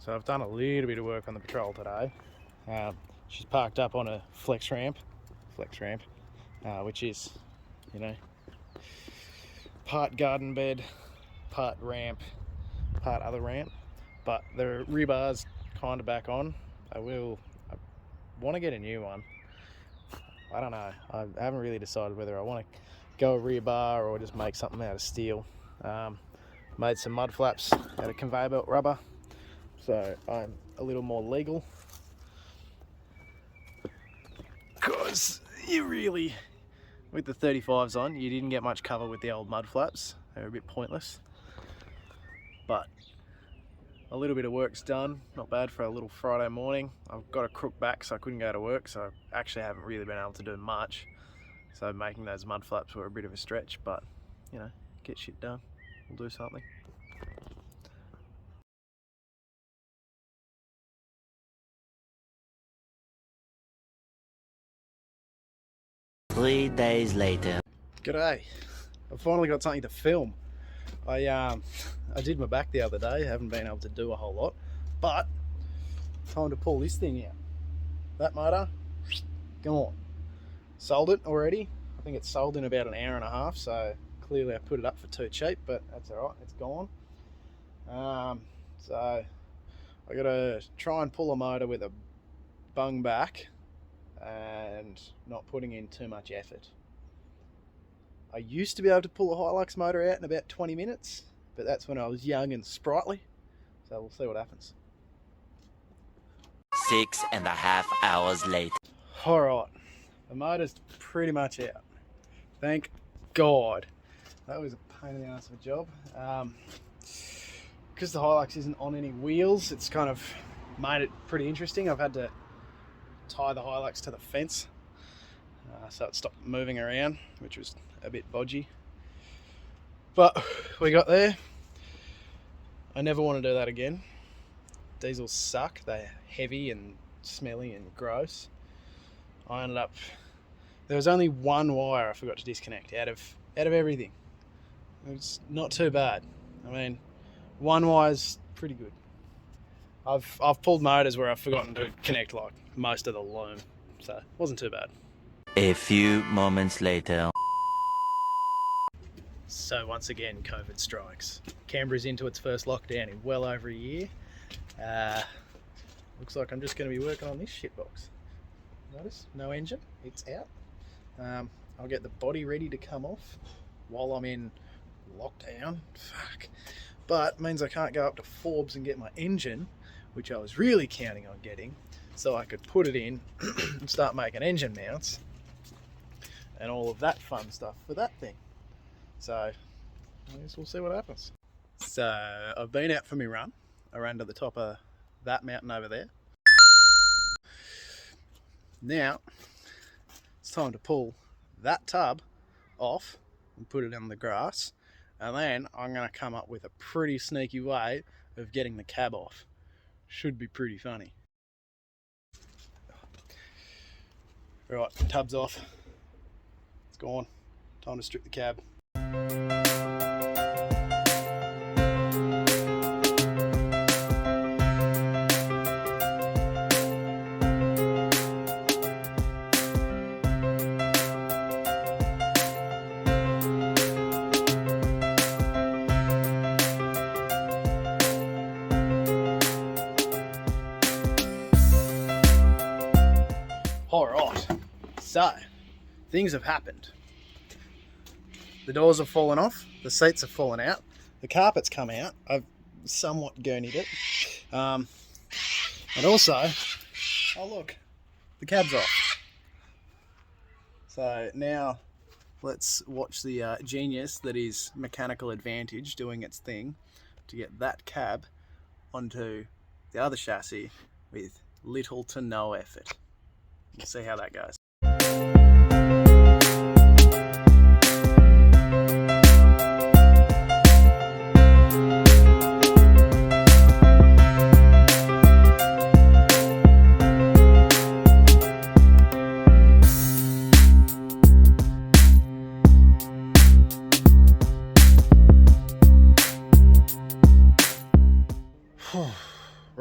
So I've done a little bit of work on the Patrol today. She's parked up on a flex ramp, which is, you know, part garden bed, part ramp, part other ramp. But the rear bar's kind of back on. I want to get a new one. I don't know. I haven't really decided whether I want to go a rear bar or just make something out of steel. Made some mud flaps out of conveyor belt rubber, so I'm a little more legal. Because you really, with the 35s on, you didn't get much cover with the old mud flaps. They were a bit pointless. But a little bit of work's done, not bad for a little Friday morning. I've got a crook back, so I couldn't go to work, so I actually haven't really been able to do much. So making those mud flaps were a bit of a stretch, but you know, get shit done. We'll do something. Three days later. G'day. I've finally got something to film. I did my back the other day, haven't been able to do a whole lot, but time to pull this thing out. That motor, gone. Sold it already. I think it's sold in about an hour and a half, so clearly I put it up for too cheap, but that's alright, it's gone. So I gotta try and pull a motor with a bung back and not putting in too much effort. I used to be able to pull a Hilux motor out in about 20 minutes, but that's when I was young and sprightly, so we'll see what happens. 6.5 hours later. Alright, the motor's pretty much out. Thank God. That was a pain in the ass of a job. Because the Hilux isn't on any wheels, it's kind of made it pretty interesting. I've had to tie the Hilux to the fence so it stopped moving around, which was a bit bodgy. But we got there. I never want to do that again. Diesels suck. They're heavy and smelly and gross. I ended up, there was only one wire I forgot to disconnect out of everything. It's not too bad. I mean, one wire's pretty good. I've pulled motors where I've forgotten to connect like most of the loom, so it wasn't too bad. A few moments later. So once again, COVID strikes. Canberra's into its first lockdown in well over a year. Looks like I'm just going to be working on this shitbox. Notice, no engine, it's out. I'll get the body ready to come off while I'm in lockdown. Fuck. But it means I can't go up to Forbes and get my engine, which I was really counting on getting, so I could put it in and start making engine mounts and all of that fun stuff for that thing. So I guess we'll see what happens. So I've been out for my run. I ran to the top of that mountain over there. Now it's time to pull that tub off and put it on the grass, and then I'm going to come up with a pretty sneaky way of getting the cab off. Should be pretty funny. Right, tub's off. It's gone. Time to strip the cab. Alright, so things have happened. The doors have fallen off, the seats have fallen out, the carpet's come out. I've somewhat gurneyed it. And also, oh look, the cab's off. So now let's watch the genius that is Mechanical Advantage doing its thing to get that cab onto the other chassis with little to no effort. We'll see how that goes.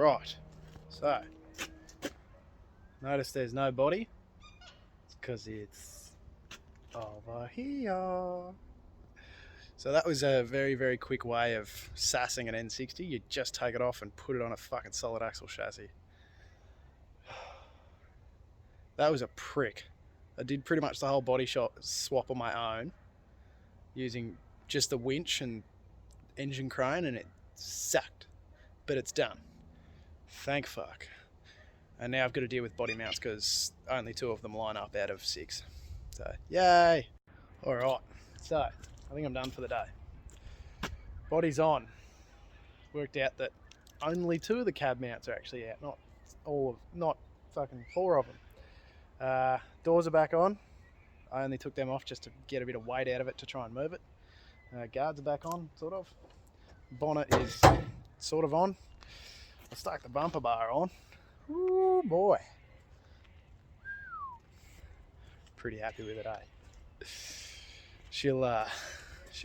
Right, so notice there's no body. It's because it's over here. So that was a very, very quick way of sassing an N60. You just take it off and put it on a fucking solid axle chassis. That was a prick. I did pretty much the whole body shop swap on my own using just the winch and engine crane, and it sucked. But it's done. Thank fuck. And now I've got to deal with body mounts because only 2 of them line up out of 6. So, yay! Alright, so I think I'm done for the day. Body's on. Worked out that only 2 of the cab mounts are actually out, not fucking 4 of them. Doors are back on. I only took them off just to get a bit of weight out of it to try and move it. Guards are back on, sort of. Bonnet is sort of on. I stuck the bumper bar on. Ooh boy. Pretty happy with it, eh? She'll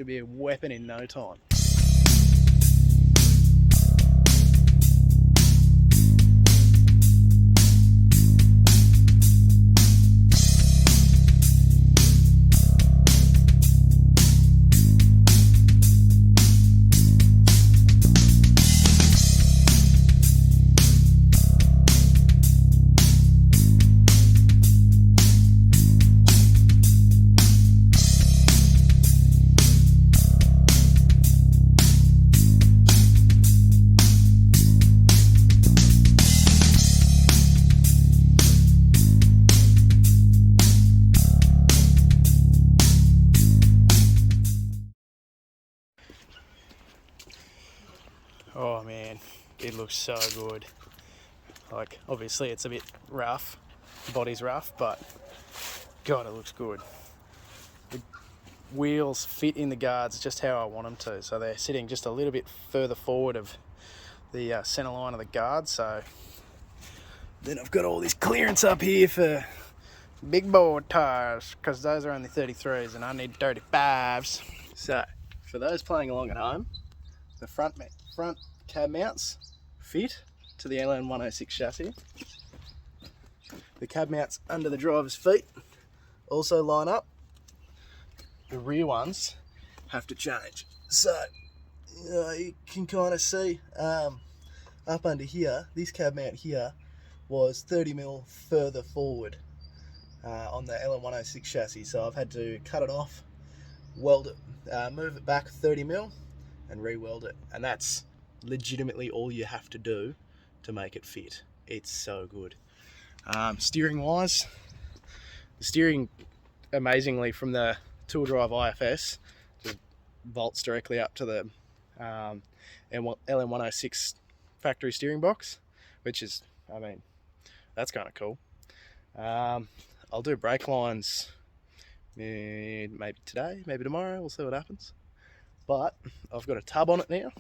be a weapon in no time. Oh man, it looks so good. Like, obviously it's a bit rough, the body's rough, but God, it looks good. The wheels fit in the guards just how I want them to, so they're sitting just a little bit further forward of the centre line of the guard, so then I've got all this clearance up here for big boy tyres, because those are only 33s and I need 35s. So, for those playing along at home, the front cab mounts fit to the LN106 chassis. The cab mounts under the driver's feet also line up. The rear ones have to change. So you can kind of see up under here, this cab mount here was 30mm further forward on the LN106 chassis. So I've had to cut it off, weld it, move it back 30mm and re-weld it. And that's legitimately all you have to do to make it fit. It's so good. Steering wise, the steering amazingly from the tool drive IFS just bolts directly up to the LM106 factory steering box, which is, I mean, that's kind of cool. I'll do brake lines maybe today, maybe tomorrow, we'll see what happens. But I've got a tub on it now,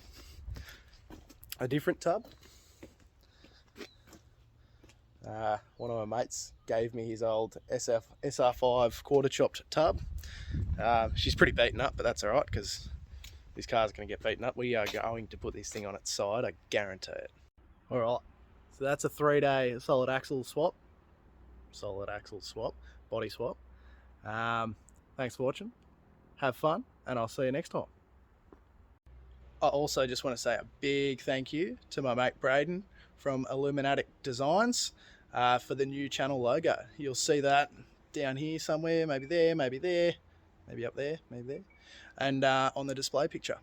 a different tub. One of my mates gave me his old SR5 quarter chopped tub. She's pretty beaten up, but that's all right because this car's going to get beaten up. We are going to put this thing on its side, I guarantee it. All right, so that's a 3-day solid axle swap, body swap. Thanks for watching. Have fun, and I'll see you next time. I also just want to say a big thank you to my mate Braden from Illuminatic Designs for the new channel logo. You'll see that down here somewhere, maybe there, maybe there, maybe up there, maybe there, and on the display picture.